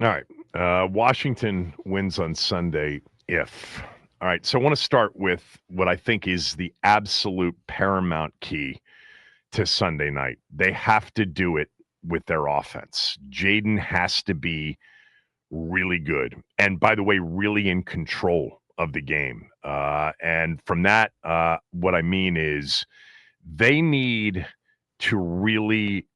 All right. Washington wins on Sunday if. All right. So I want to start with what I think is the absolute paramount key to Sunday night. They have to do it with their offense. Jaden has to be really good. And by the way, really in control of the game. And from that, what I mean is they need to really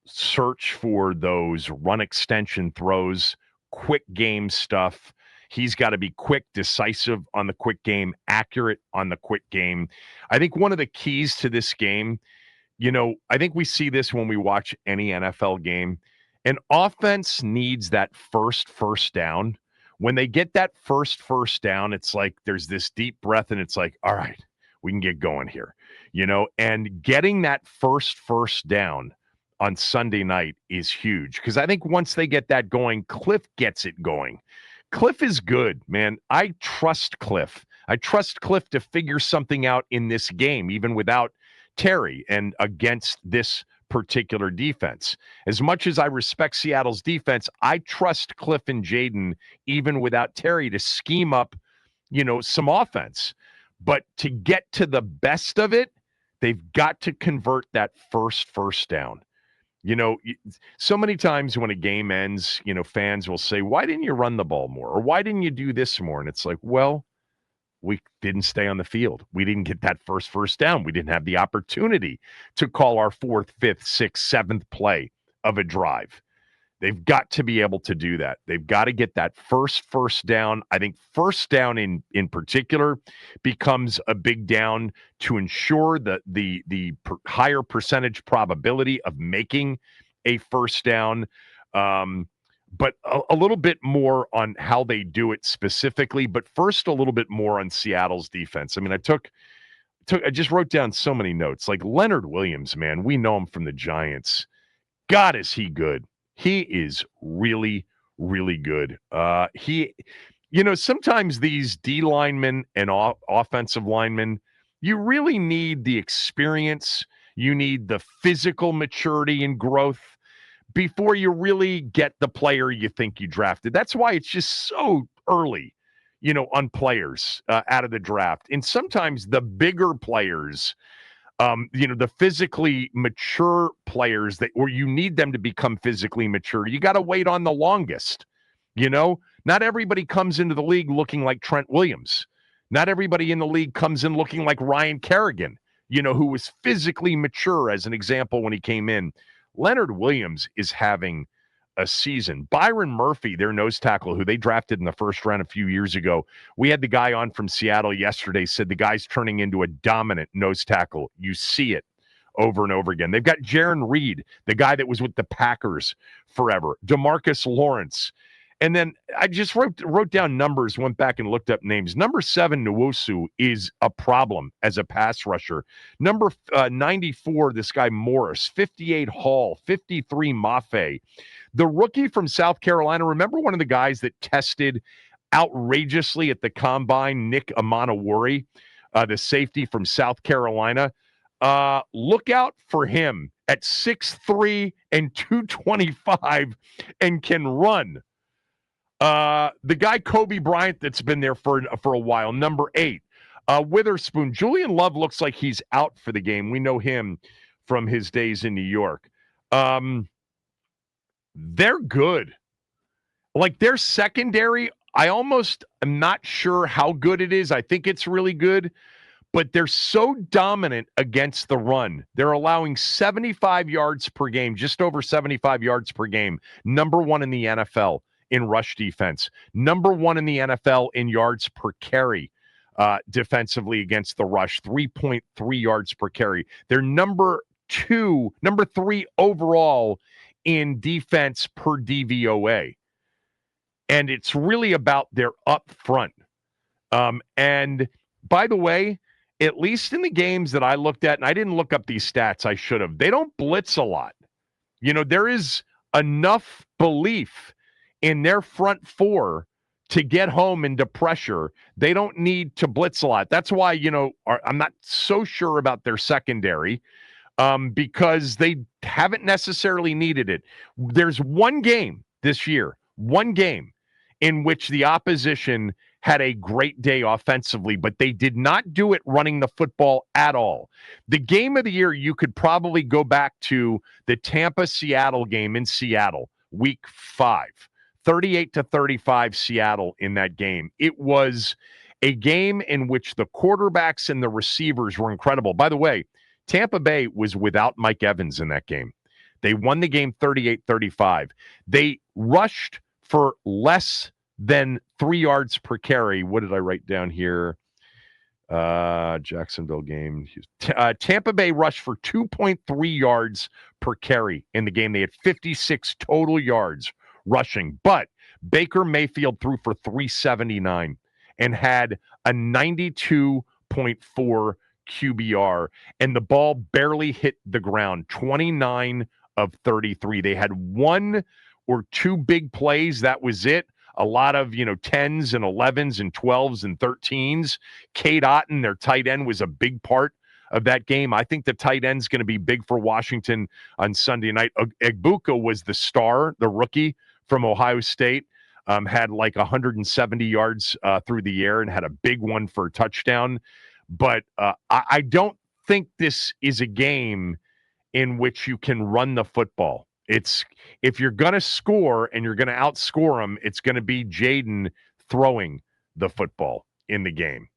search for those run extension throws, quick game stuff. He's got to be quick, decisive on the quick game, accurate on the quick game. I think one of the keys to this game, I think we see this when we watch any NFL game. An offense needs that first down. When they get that first down, it's like there's this deep breath and it's like, all right, we can get going here, and getting that first down on Sunday night is huge because I think once they get that going, Cliff gets it going. Cliff is good, man. I trust Cliff. I trust Cliff to figure something out in this game, even without Terry and against this particular defense. As much as I respect Seattle's defense, I trust Cliff and Jaden, even without Terry, to scheme up, some offense. But to get to the best of it, they've got to convert that first down. So many times when a game ends, fans will say, why didn't you run the ball more? Or why didn't you do this more? And it's like, well, we didn't stay on the field. We didn't get that first down. We didn't have the opportunity to call our fourth, fifth, sixth, seventh play of a drive. They've got to be able to do that. They've got to get that first down. I think first down in particular becomes a big down to ensure that the higher percentage probability of making a first down. But a little bit more on how they do it specifically. But first, a little bit more on Seattle's defense. I mean, I just wrote down so many notes. Like Leonard Williams, man, we know him from the Giants. God, is he good? He is really, really good. Sometimes these D linemen and offensive linemen, you really need the experience. You need the physical maturity and growth before you really get the player you think you drafted. That's why it's just so early, on players out of the draft. And sometimes the bigger players, the physically mature players where you need them to become physically mature, you got to wait on the longest. Not everybody comes into the league looking like Trent Williams. Not everybody in the league comes in looking like Ryan Kerrigan, who was physically mature, as an example, when he came in. Leonard Williams is having a season. Byron Murphy, their nose tackle, who they drafted in the first round a few years ago. We had the guy on from Seattle yesterday, said the guy's turning into a dominant nose tackle. You see it over and over again. They've got Jaron Reed, the guy that was with the Packers forever. DeMarcus Lawrence. And then I just wrote down numbers, went back and looked up names. Number 7, Nwosu, is a problem as a pass rusher. Number 94, this guy Morris. 58, Hall. 53, Mafe. The rookie from South Carolina, remember one of the guys that tested outrageously at the combine, Nick Amanawori, the safety from South Carolina? Look out for him at 6'3" and 225 and can run. The guy Kobe Bryant that's been there for a while, number 8. Witherspoon. Julian Love looks like he's out for the game. We know him from his days in New York. They're good. Like their secondary, I almost am not sure how good it is. I think it's really good, but they're so dominant against the run. They're allowing 75 yards per game, just over 75 yards per game. Number 1 in the NFL in rush defense. Number 1 in the NFL in yards per carry defensively against the rush, 3.3 yards per carry. They're number 3 overall in defense per DVOA. And it's really about their up front. And by the way, at least in the games that I looked at, and I didn't look up these stats, I should have, they don't blitz a lot. There is enough belief in their front 4 to get home into pressure. They don't need to blitz a lot. That's why, I'm not so sure about their secondary. Because they haven't necessarily needed it. There's one game this year, One game in which the opposition had a great day offensively, but they did not do it running the football at all. The game of the year, you could probably go back to the Tampa-Seattle game in Seattle, week 5. 38-35 Seattle in that game. It was a game in which the quarterbacks and the receivers were incredible. By the way, Tampa Bay was without Mike Evans in that game. They won the game 38-35. They rushed for less than 3 yards per carry. What did I write down here? Jacksonville game. Tampa Bay rushed for 2.3 yards per carry in the game. They had 56 total yards rushing, but Baker Mayfield threw for 379 and had a 92.4 QBR, and the ball barely hit the ground. 29 of 33. They had 1 or 2 big plays. That was it. A lot of, 10s and 11s and 12s and 13s. Cade Otton, their tight end, was a big part of that game. I think the tight end's going to be big for Washington on Sunday night. Egbuka was the star, the rookie from Ohio State, had like 170 yards through the air and had a big one for a touchdown. But I don't think this is a game in which you can run the football. It's if you're going to score and you're going to outscore them, it's going to be Jaden throwing the football in the game.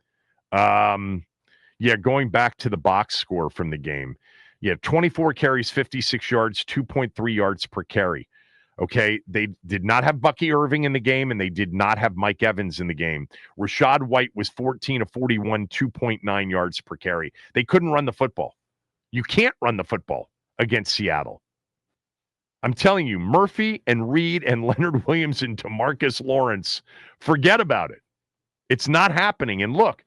Going back to the box score from the game. 24 carries, 56 yards, 2.3 yards per carry. Okay, they did not have Bucky Irving in the game, and they did not have Mike Evans in the game. Rashad White was 14 of 41, 2.9 yards per carry. They couldn't run the football. You can't run the football against Seattle. I'm telling you, Murphy and Reed and Leonard Williams and DeMarcus Lawrence, forget about it. It's not happening. And look,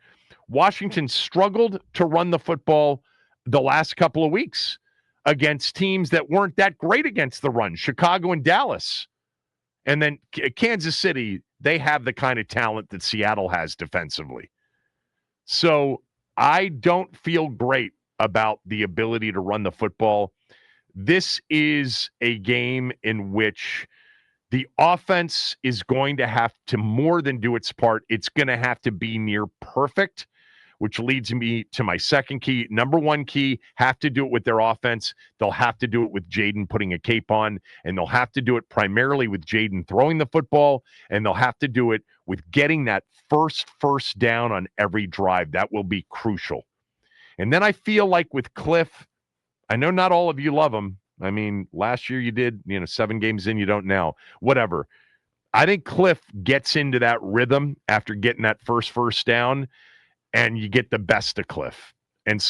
Washington struggled to run the football the last couple of weeks against teams that weren't that great against the run, Chicago and Dallas. And then Kansas City, they have the kind of talent that Seattle has defensively. So I don't feel great about the ability to run the football. This is a game in which the offense is going to have to more than do its part. It's going to have to be near perfect, which leads me to my second key. Number one key, have to do it with their offense. They'll have to do it with Jaden putting a cape on, and they'll have to do it primarily with Jaden throwing the football, and they'll have to do it with getting that first down on every drive. That will be crucial. And then I feel like with Cliff, I know not all of you love him. I mean, last year you did, 7 games in, you don't now. Whatever. I think Cliff gets into that rhythm after getting that first down, and you get the best of Cliff. And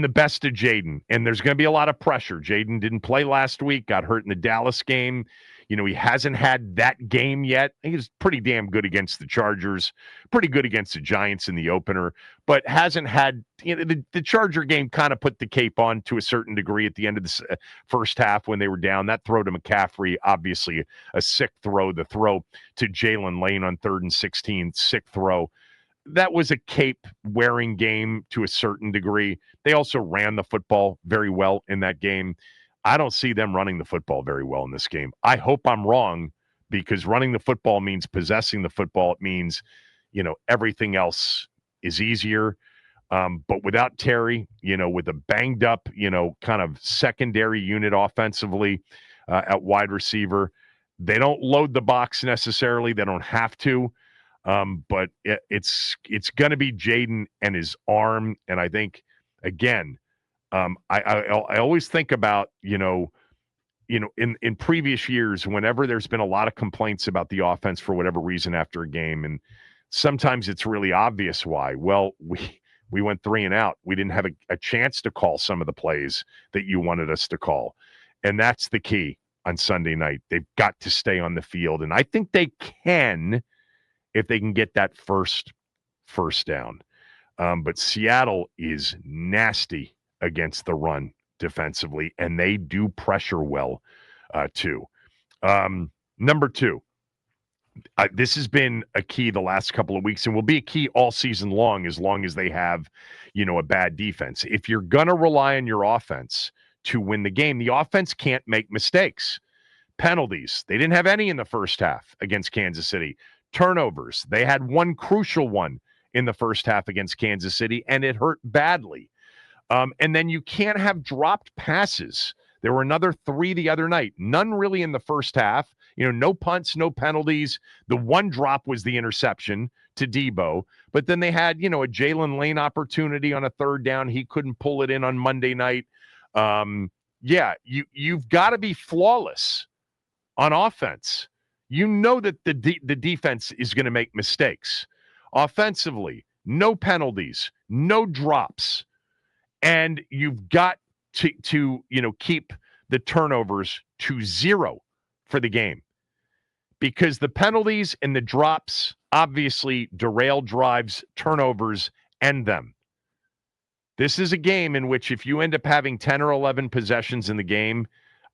the best of Jaden. And there's going to be a lot of pressure. Jaden didn't play last week, got hurt in the Dallas game. He hasn't had that game yet. He was pretty damn good against the Chargers, pretty good against the Giants in the opener, but hasn't had, the Charger game kind of put the cape on to a certain degree at the end of the first half when they were down. That throw to McCaffrey, obviously a sick throw. The throw to Jalen Lane on 3rd and 16, sick throw. That was a cape-wearing game to a certain degree. They also ran the football very well in that game. I don't see them running the football very well in this game. I hope I'm wrong, because running the football means possessing the football. It means, everything else is easier. But without Terry, with a banged up, kind of secondary unit offensively at wide receiver, they don't load the box necessarily. They don't have to. But it's going to be Jaden and his arm. And I think, again, I always think about, in previous years, whenever there's been a lot of complaints about the offense for whatever reason after a game, and sometimes it's really obvious why. Well, we went 3 and out. We didn't have a chance to call some of the plays that you wanted us to call. And that's the key on Sunday night. They've got to stay on the field. And I think they can, if they can get that first down. But Seattle is nasty against the run defensively, and they do pressure well, too. Number 2, this has been a key the last couple of weeks and will be a key all season long as they have, a bad defense. If you're going to rely on your offense to win the game, the offense can't make mistakes, Penalties. They didn't have any in the first half against Kansas City. Turnovers. They had one crucial one in the first half against Kansas City, and it hurt badly. And then you can't have dropped passes. There were another 3 the other night. None really in the first half. No punts, no penalties. The one drop was the interception to Debo. But then they had, a Jalen Lane opportunity on a third down. He couldn't pull it in on Monday night. You've got to be flawless on offense. You know that the defense is going to make mistakes. Offensively, no penalties, no drops. And you've got to keep the turnovers to 0 for the game, because the penalties and the drops obviously derail drives, turnovers, end them. This is a game in which if you end up having 10 or 11 possessions in the game,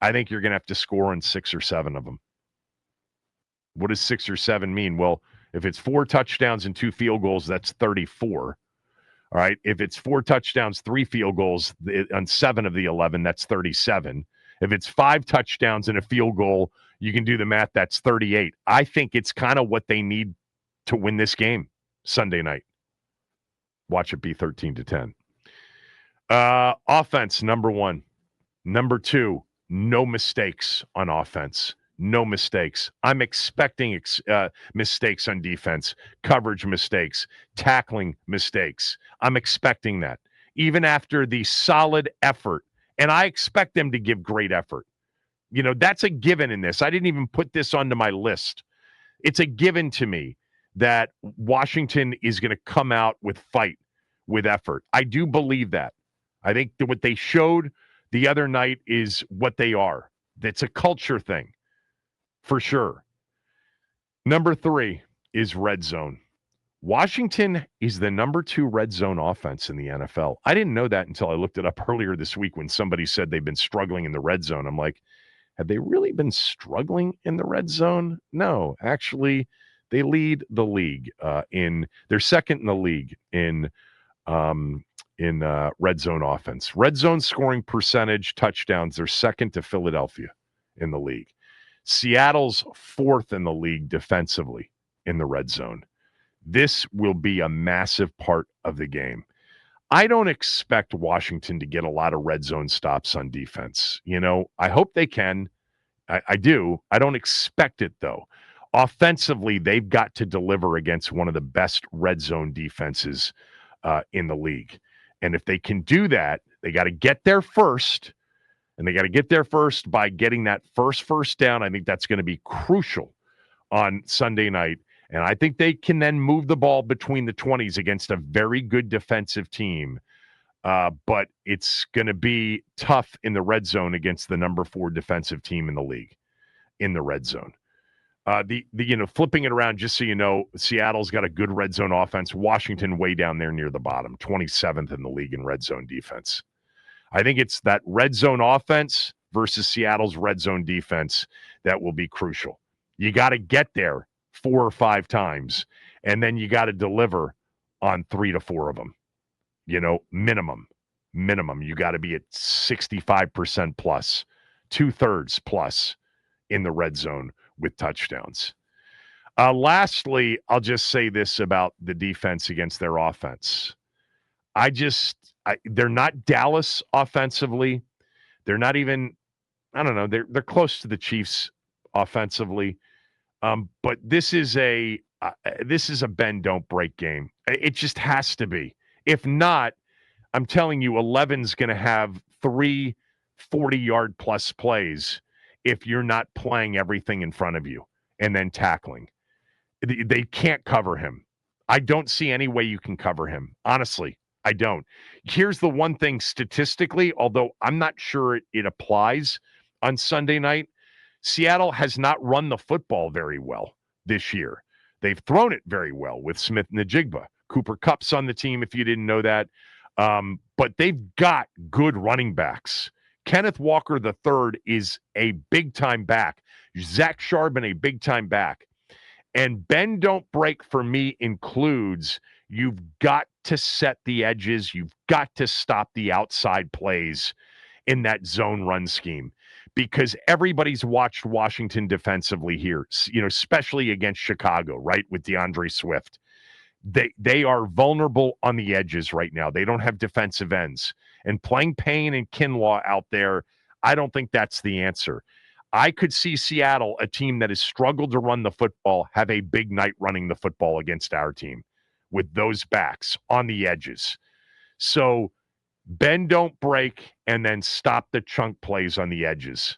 I think you're going to have to score on 6 or 7 of them. What does 6 or 7 mean? Well, if it's 4 touchdowns and 2 field goals, that's 34. All right. If it's 4 touchdowns, 3 field goals on 7 of the 11, that's 37. If it's 5 touchdowns and a field goal, you can do the math. That's 38. I think it's kind of what they need to win this game Sunday night. Watch it be 13-10. Offense, number 1. Number 2, no mistakes on offense. No mistakes. I'm expecting mistakes on defense, coverage mistakes, tackling mistakes. I'm expecting that, even after the solid effort. And I expect them to give great effort. That's a given in this. I didn't even put this onto my list. It's a given to me that Washington is going to come out with fight, with effort. I do believe that. I think that what they showed the other night is what they are. It's a culture thing. For sure. Number 3 is red zone. Washington is the number 2 red zone offense in the NFL. I didn't know that until I looked it up earlier this week when somebody said they've been struggling in the red zone. I'm like, have they really been struggling in the red zone? No, actually, they lead the league they're second in the league in red zone offense. Red zone scoring percentage, touchdowns, they're second to Philadelphia in the league. Seattle's 4th in the league defensively in the red zone. This will be a massive part of the game. I don't expect Washington to get a lot of red zone stops on defense. I hope they can. I do. I don't expect it, though. Offensively, they've got to deliver against one of the best red zone defenses in the league. And if they can do that, they got to get there first. And they got to get there first by getting that first down. I think that's going to be crucial on Sunday night. And I think they can then move the ball between the 20s against a very good defensive team. But it's going to be tough in the red zone against the number 4 defensive team in the league in the red zone. Flipping it around, just so you know, Seattle's got a good red zone offense. Washington way down there near the bottom, 27th in the league in red zone defense. I think it's that red zone offense versus Seattle's red zone defense that will be crucial. You got to get there 4 or 5 times, and then you got to deliver on 3 to 4 of them. Minimum. You got to be at 65% plus, 2/3 plus in the red zone with touchdowns. Lastly, I'll just say this about the defense against their offense. They're not Dallas offensively. They're not even, I don't know, they're close to the Chiefs offensively. But this is a bend, don't break game. It just has to be. If not, I'm telling you, 11's going to have 3 40-yard plus plays if you're not playing everything in front of you and then tackling. They can't cover him. I don't see any way you can cover him. Honestly, I don't. Here's the one thing statistically, although I'm not sure it applies on Sunday night. Seattle has not run the football very well this year. They've thrown it very well with Smith and Najigba. Cooper Kupp's on the team, if you didn't know that. But they've got good running backs. Kenneth Walker III is a big-time back. Zach Charbonnet, a big-time back. And bend, don't break for me includes you've got to set the edges. You've got to stop the outside plays in that zone run scheme. because everybody's watched Washington defensively here, especially against Chicago, right, with DeAndre Swift. They are vulnerable on the edges right now. They don't have defensive ends. And playing Payne and Kinlaw out there, I don't think that's the answer. I could see Seattle, a team that has struggled to run the football, have a big night running the football against our team with those backs on the edges. So bend, don't break, and then stop the chunk plays on the edges.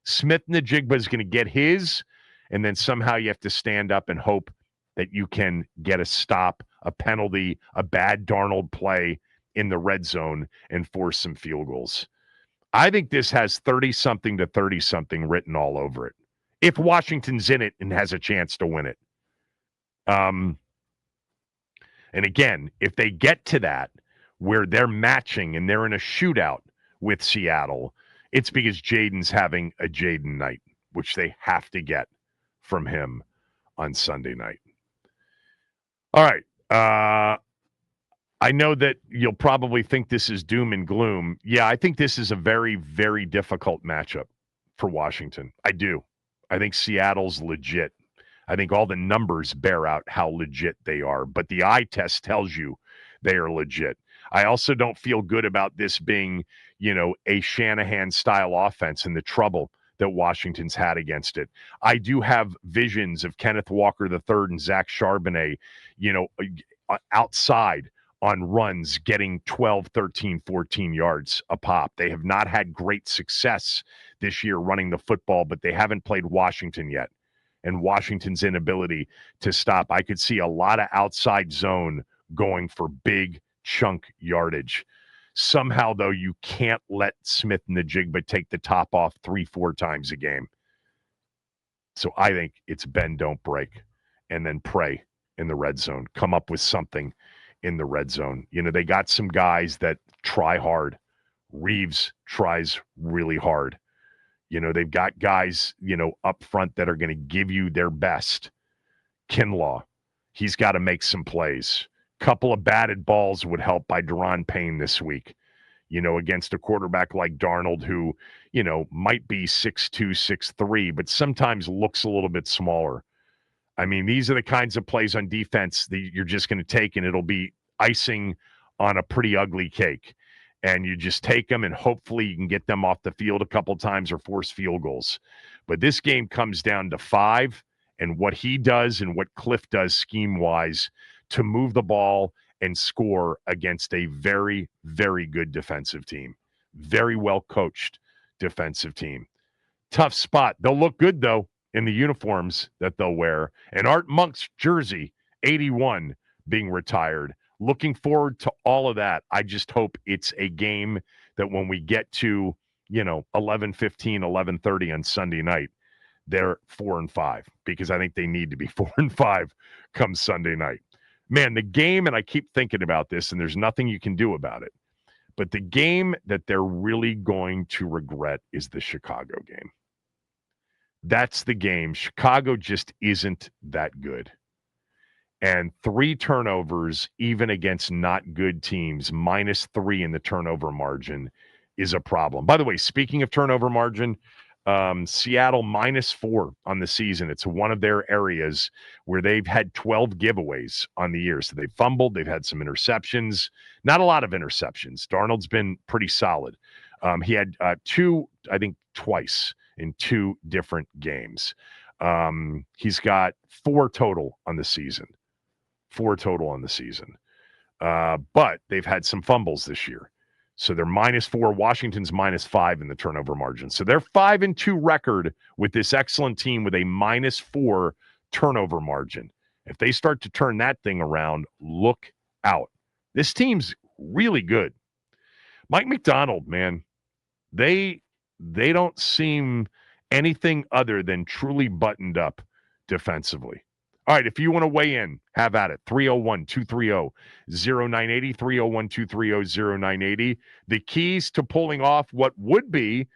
Smith-Njigba is going to get his, and then somehow you have to stand up and hope that you can get a stop, a penalty, a bad Darnold play in the red zone and force some field goals. I think this has 30-something to 30-something written all over it, if Washington's in it and has a chance to win it. And again, if they get to that, where they're matching and they're in a shootout with Seattle, it's because Jaden's having a Jaden night, which they have to get from him on Sunday night. All right. I know that you'll probably think this is doom and gloom. Yeah, I think this is a very, very difficult matchup for Washington. I do. I think Seattle's legit. I think all the numbers bear out how legit they are, but the eye test tells you they are legit. I also don't feel good about this being, a Shanahan-style offense and the trouble that Washington's had against it. I do have visions of Kenneth Walker III and Zach Charbonnet, outside on runs getting 12, 13, 14 yards a pop. They have not had great success this year running the football, but they haven't played Washington yet. And Washington's inability to stop. I could see a lot of outside zone going for big chunk yardage. Somehow, though, you can't let Smith-Njigba take the top off 3-4 times a game. So I think it's bend, don't break, and then pray in the red zone. Come up with something in the red zone. They got some guys that try hard. Reeves tries really hard. They've got guys, up front that are going to give you their best. Kinlaw, he's got to make some plays. Couple of batted balls would help by Deron Payne this week, against a quarterback like Darnold who, might be 6'2", 6'3", but sometimes looks a little bit smaller. I mean, these are the kinds of plays on defense that you're just going to take, and it'll be icing on a pretty ugly cake. And you just take them, and hopefully you can get them off the field a couple times or force field goals. But this game comes down to 5, and what he does and what Cliff does scheme-wise to move the ball and score against a very, very good defensive team. Very well-coached defensive team. Tough spot. They'll look good, though, in the uniforms that they'll wear. And Art Monk's jersey, 81, being retired. Looking forward to all of that. I just hope it's a game that when we get to, 11:15, 11:30 on Sunday night, they're 4-5, because I think they need to be 4-5 come Sunday night. Man, the game, and I keep thinking about this, and there's nothing you can do about it, but the game that they're really going to regret is the Chicago game. That's the game. Chicago just isn't that good. And 3 turnovers, even against not good teams, -3 in the turnover margin is a problem. By the way, speaking of turnover margin, Seattle -4 on the season. It's one of their areas where they've had 12 giveaways on the year. So they've fumbled. They've had some interceptions. Not a lot of interceptions. Darnold's been pretty solid. He had 2, I think, twice in 2 different games. He's got 4 total on the season. 4 total on the season. But they've had some fumbles this year. So they're -4. Washington's -5 in the turnover margin. So they're 5-2 record with this excellent team with a -4 turnover margin. If they start to turn that thing around, look out. This team's really good. Mike McDonald, man, they don't seem anything other than truly buttoned up defensively. All right, if you want to weigh in, have at it. 301-230-0980, 301-230-0980. The keys to pulling off what would be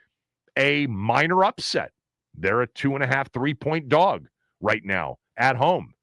a minor upset. They're a 2.5, 3-point dog right now at home.